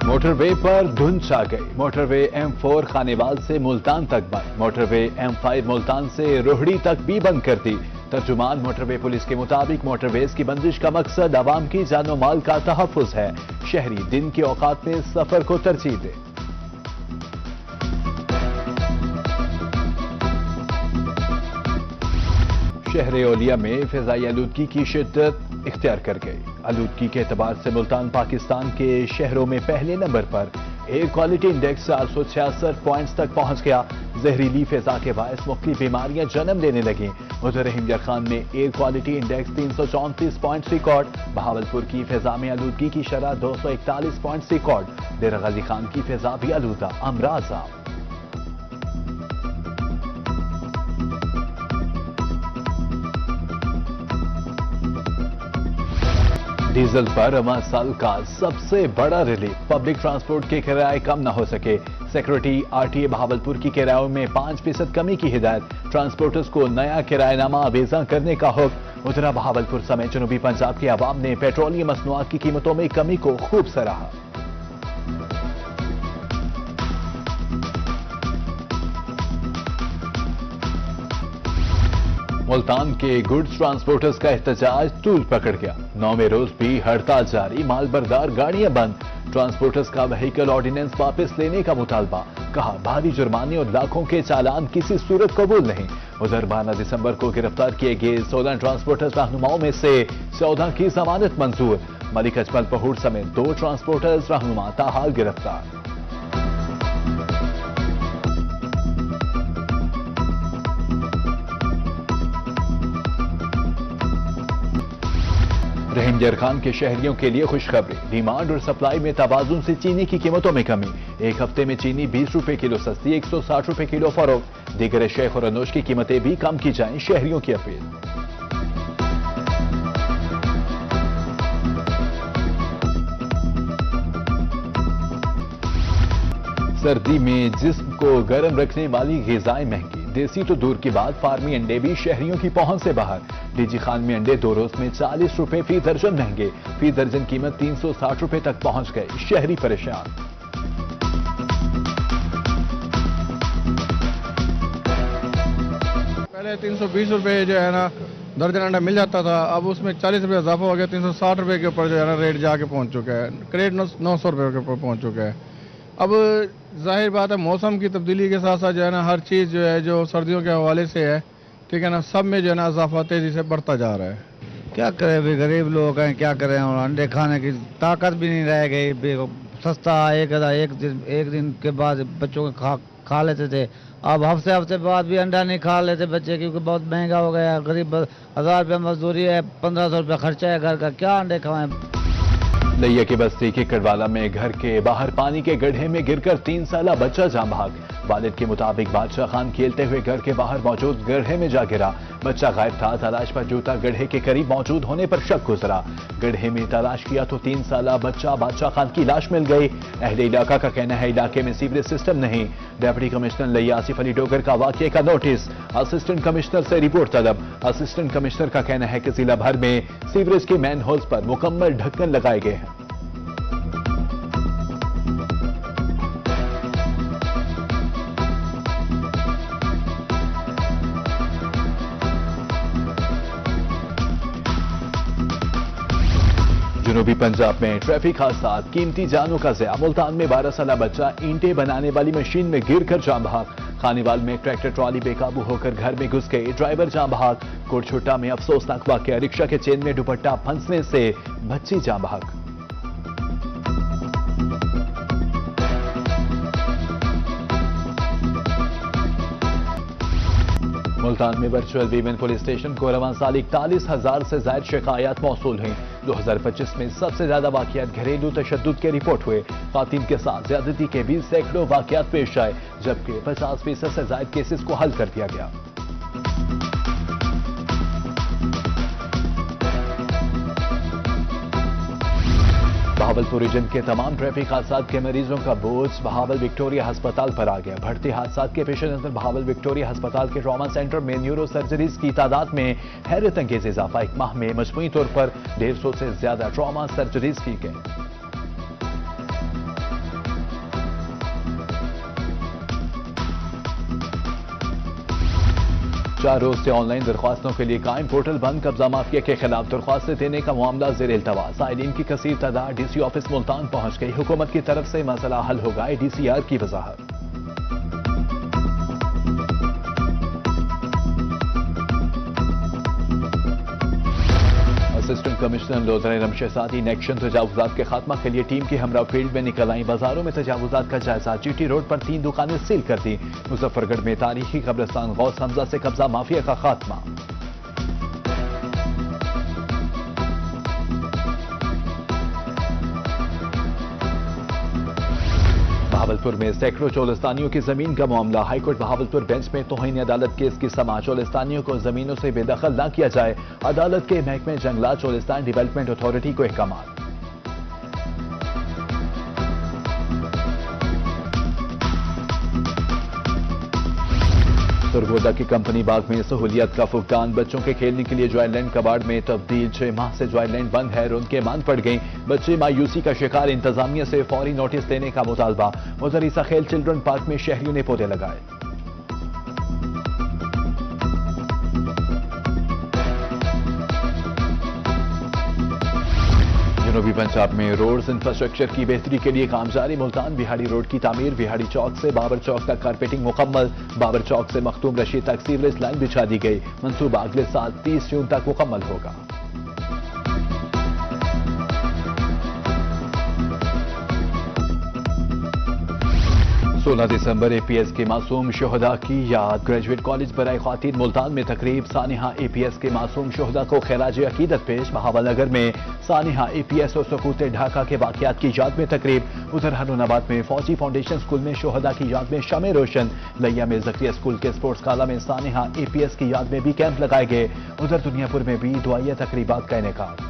Motor وے پر دھند چھا گئی. موٹر وے M4 خانیوال سے ملتان تک بند. موٹر وے M5 ملتان سے روہڑی تک بھی بند کر دی. ترجمان موٹر وے پولیس کے مطابق موٹر ویز کی بندش کا مقصد عوام کی جان و مال کا تحفظ ہے. شہری دن کے اوقات میں سفر کو ترجیح دے. شہر اولیا میں فضائی آلودگی کی شدت اختیار کر گئی. آلودگی کے اعتبار سے ملتان پاکستان کے شہروں میں پہلے number per air quality index 466 points تک پہنچ گیا. زہریلی فضا کے باعث مختلف بیماریاں جنم لینے لگیں. ادھر رحیم یار خان میں air quality index 334 points record. Bahawalpur کی فضا میں آلودگی کی شرح 241 پوائنٹس ریکارڈ. ڈیرہ غازی خان کی فضا بھی آلودہ. امراض عام. ڈیزل پر رواں سال کا سب سے بڑا ریلیف. پبلک ٹرانسپورٹ کے کرائے کم نہ ہو سکے. سیکریٹری RTA بہاولپور کی کرایوں میں 5% کمی کی ہدایت. ٹرانسپورٹرز کو نیا کرایہ نامہ آویزاں کرنے کا حکم. ادھر بہاولپور سمیت جنوبی پنجاب کے عوام نے پیٹرولیم مصنوعات کی قیمتوں میں کمی کو خوب سراہا. ملتان کے گڈز ٹرانسپورٹرز کا احتجاج طول پکڑ گیا. 9ویں روز بھی ہڑتال جاری. مال بردار گاڑیاں بند. ٹرانسپورٹرز کا وہیکل آرڈیننس واپس لینے کا مطالبہ. کہا بھاری جرمانے اور لاکھوں کے چالان کسی صورت قبول نہیں. ادھر 12 دسمبر کو گرفتار کیے گئے 16 ٹرانسپورٹرز رہنماؤں میں سے 14 کی ضمانت منظور. ملک اجمل پہوڑ سمیت 2 ٹرانسپورٹرز رہنما تاحال گرفتار. رحیم یار خان کے شہریوں کے لیے خوشخبری. ڈیمانڈ اور سپلائی میں توازن سے چینی کی قیمتوں میں کمی. ایک ہفتے میں چینی 20 روپے کلو سستی 160 روپے کلو فروخت. دیگر شیخ اور انوش کی قیمتیں بھی کم کی جائیں. شہریوں کی اپیل. سردی میں جسم کو گرم رکھنے والی غذائیں مہنگی. دیسی تو دور کی بات فارمی انڈے بھی شہریوں کی پہنچ سے باہر. ڈی جی خان میں انڈے 2 روز میں 40 روپے فی درجن مہنگے. فی درجن قیمت 360 روپے تک پہنچ گئے. شہری پریشان. پہلے 320 روپے جو ہے نا درجن انڈا مل جاتا تھا. اب اس میں 40 روپے اضافہ ہو گیا. 360 روپے کے اوپر جو ہے نا ریٹ جا کے پہنچ چکا ہے. کریٹ 900 روپے کے اوپر پہنچ چکا ہے. اب ظاہر بات ہے موسم کی تبدیلی کے ساتھ ساتھ جو ہے نا ہر چیز جو ہے جو سردیوں کے حوالے سے ہے ٹھیک ہے نا سب میں جو ہے نا اضافہ تیزی سے بڑھتا جا رہا ہے. کیا کریں بھی غریب لوگ ہیں کیا کریں. اور انڈے کھانے کی طاقت بھی نہیں رہ گئی. سستا ایک دن کے بعد بچوں کے کھا لیتے تھے. اب ہفتے بعد بھی انڈا نہیں کھا لیتے بچے کیونکہ بہت مہنگا ہو گیا. غریب 1000 روپے مزدوری ہے 1500 روپے خرچہ ہے گھر کا. کیا انڈے کھوائیں. لیا کی بستی کے کڑوالا میں گھر کے باہر پانی کے گڑھے میں گر کر 3 سالہ بچہ جاں بحق. والد کے مطابق بادشاہ خان کھیلتے ہوئے گھر کے باہر موجود گڑھے میں جا گرا. بچہ غائب تھا. تلاش پر جوتا گڑھے کے قریب موجود ہونے پر شک گزرا. گڑھے میں تلاش کیا تو 3 سالہ بچہ بادشاہ خان کی لاش مل گئی. اہل علاقہ کا کہنا ہے علاقے میں سیوریج سسٹم نہیں. ڈپٹی کمشنر لیا آصف علی ڈوگر کا واقعے کا نوٹس. اسسٹنٹ کمشنر سے رپورٹ طلب. اسسٹنٹ کمشنر کا کہنا ہے کہ ضلع بھر میں سیوریج کے مین ہولز پر مکمل ڈھکن لگائے گئے ہیں. جنوبی پنجاب میں ٹریفک حادثات. قیمتی جانوں کا ضیاع. ملتان میں 12 سالہ بچہ اینٹیں بنانے والی مشین میں گر کر جاں بحق. خانیوال میں ٹریکٹر ٹرالی بے قابو ہو کر گھر میں گھس گئی. ڈرائیور جاں بحق. کوٹ چھوٹا میں افسوسناک واقعہ. رکشہ کے چین میں دوپٹہ پھنسنے سے بچی جاں بحق. ملتان میں ورچوئل ویمن پولیس اسٹیشن کو رواں سال 41,000 سے زائد شکایات موصول ہوئیں. 2025 میں سب سے زیادہ واقعات گھریلو تشدد کے رپورٹ ہوئے. خواتین کے ساتھ زیادتی کے بھی سینکڑوں واقعات پیش آئے جبکہ 50% سے زائد کیسز کو حل کر دیا گیا. بہاولپور ریجن کے تمام ٹریفک حادثات کے مریضوں کا بوجھ بہاول وکٹوریہ ہسپتال پر آ گیا. بڑھتے حادثات کے پیش نظر بہاول وکٹوریہ ہسپتال کے ٹراما سینٹر میں نیورو سرجریز کی تعداد میں حیرت انگیز اضافہ. ایک ماہ میں مجموعی طور پر 150 سے زیادہ ٹراما سرجریز کی گئیں. 4 روز سے آن لائن درخواستوں کے لیے قائم پورٹل بند، قبضہ مافیا کے خلاف درخواستیں دینے کا معاملہ زیر التوا، سائلین کی کثیر تعداد ڈی سی آفس ملتان پہنچ گئی، حکومت کی طرف سے مسئلہ حل ہوگا، ڈی سی آر کی وضاحت۔ اسسٹنٹ کمشنر لودھر ارم شہزادی نیکشن تجاوزات کے خاتمہ کے لیے ٹیم کی ہمراہ فیلڈ میں نکل آئیں، بازاروں میں تجاوزات کا جائزہ، جی ٹی روڈ پر 3 دکانیں سیل کر دی، مظفر گڑھ میں تاریخی قبرستان غوث حمزہ سے قبضہ مافیا کا خاتمہ۔ بہاولپور میں سینکڑوں چولستانیوں کی زمین کا معاملہ، ہائی کورٹ بہاولپور بینچ میں توہین عدالت کیس کی سماعت، چولستانیوں کو زمینوں سے بے دخل نہ کیا جائے، عدالت کے محکمہ جنگلات چولستان ڈیولپمنٹ اتھارٹی کو احکامات۔ سرگودا کی کمپنی باغ میں سہولیات کا فقدان، بچوں کے کھیلنے کے لیے جوائے لینڈ کباڑ میں تبدیل، 6 ماہ سے جوائے لینڈ بند ہے، رونقیں ماند پڑ گئیں، بچے مایوسی کا شکار، انتظامیہ سے فوری نوٹس دینے کا مطالبہ، مدرسہ خیل چلڈرن پارک میں شہریوں نے پودے لگائے۔ جنوبی پنجاب میں روڈز انفراسٹرکچر کی بہتری کے لیے کام جاری، ملتان بہاڑی روڈ کی تعمیر، بہاڑی چوک سے بابر چوک تک کارپیٹنگ مکمل، بابر چوک سے مختوم رشید تک سیوریج لائن بچھا دی گئی، منصوبہ اگلے سال 30 جون تک مکمل ہوگا۔ سولہ دسمبر اے پی ایس کے معصوم شہداء کی یاد، گریجویٹ کالج برائے خواتین ملتان میں تقریب، سانحہ اے پی ایس کے معصوم شہداء کو خراج عقیدت پیش، بہاول نگر میں سانحہ اے پی ایس اور سقوط ڈھاکہ کے واقعات کی یاد میں تقریب، ادھر ہنون آباد میں فوجی فاؤنڈیشن سکول میں شہداء کی یاد میں شمع روشن، لیا میں زکریہ سکول کے سپورٹس کالا میں سانحہ اے پی ایس کی یاد میں بھی کیمپ لگائے گئے، ادھر دنیا پور میں بھی دعائیہ تقریبات کا انعقاد۔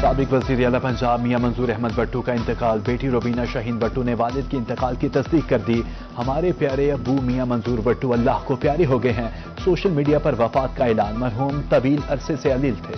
سابق وزیر اعلیٰ پنجاب میاں منظور احمد بٹو کا انتقال، بیٹی روبینہ شاہین بٹو نے والد کے انتقال کی تصدیق کر دی، ہمارے پیارے ابو میاں منظور بٹو اللہ کو پیارے ہو گئے ہیں، سوشل میڈیا پر وفات کا اعلان، مرحوم طویل عرصے سے علیل تھے۔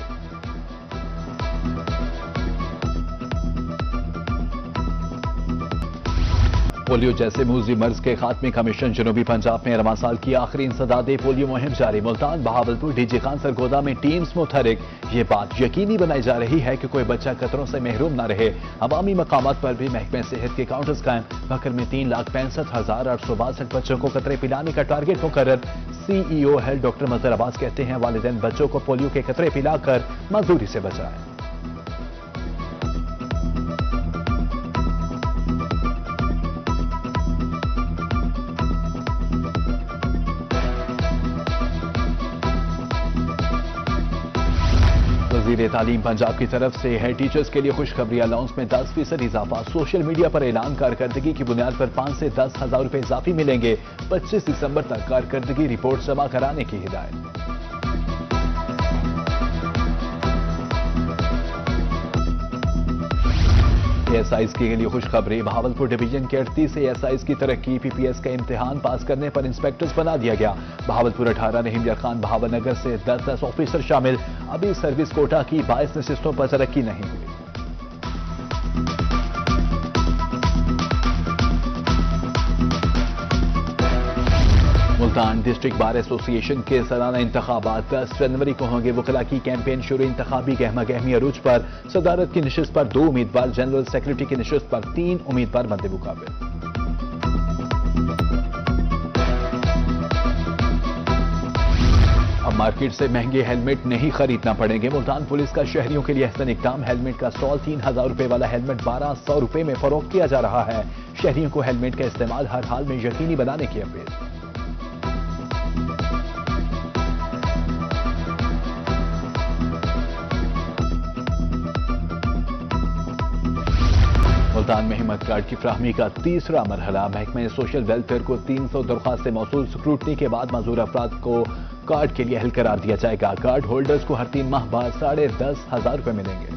پولیو جیسے موذی مرض کے خاتمے کا مشن، جنوبی پنجاب میں رواں سال کی آخری انسداد پولیو مہم جاری، ملتان بہاولپور ڈی جی خان سرگودا میں ٹیمز متحرک، یہ بات یقینی بنائی جا رہی ہے کہ کوئی بچہ قطروں سے محروم نہ رہے، عوامی مقامات پر بھی محکمہ صحت کے کاؤنٹرز قائم، بکر میں 3,65,862 بچوں کو قطرے پلانے کا ٹارگٹ مقرر، سی ای او ہیلتھ ڈاکٹر مظہر عباس کہتے ہیں والدین بچوں کو پولیو کے قطرے پلا کر معذوری سے بچائیں۔ وزیر تعلیم پنجاب کی طرف سے ہیڈ ٹیچرز کے لیے خوشخبری، الاؤنس میں 10% اضافہ، سوشل میڈیا پر اعلان، کارکردگی کی بنیاد پر 5 سے 10 ہزار روپے اضافی ملیں گے، 25 دسمبر تک کارکردگی رپورٹ جمع کرانے کی ہدایت۔ اے ایس آئیز کے لیے خوشخبری، بہاولپور ڈویژن کے 38 اے ایس آئیز کی ترقی، پی پی ایس کا امتحان پاس کرنے پر انسپیکٹرز بنا دیا گیا، بہاولپور 18، رحیم یار خان بہاول نگر سے 10 آفیسر شامل، ابھی سروس کوٹا کی 22 نشستوں پر ترقی نہیں ہوئی۔ ملتان ڈسٹرکٹ بار ایسوسی ایشن کے سالانہ انتخابات 10 جنوری کو ہوں گے، وکلاء کی کیمپین شروع، انتخابی گہما گہمی عروج پر، صدارت کی نشست پر 2 امیدوار، جنرل سیکرٹری کی نشست پر 3 امیدوار مد مقابل۔ اب مارکیٹ سے مہنگے ہیلمٹ نہیں خریدنا پڑیں گے، ملتان پولیس کا شہریوں کے لیے احسن اقدام، ہیلمٹ کا سٹال 3,000 روپے والا ہیلمٹ 1,200 روپے میں فروخت کیا جا رہا ہے، شہریوں کو ہیلمٹ کا استعمال ہر حال میں یقینی بنانے کی اپیل۔ ملتان میں ہمت کارڈ کی فراہمی کا تیسرا مرحلہ، محکمہ سوشل ویلفیئر کو 300 درخواستیں موصول، سکروٹنی کے بعد معذور افراد کو کارڈ کے لیے اہل قرار دیا جائے گا، کارڈ ہولڈرز کو ہر 3 ماہ بعد 10,500 روپے ملیں گے۔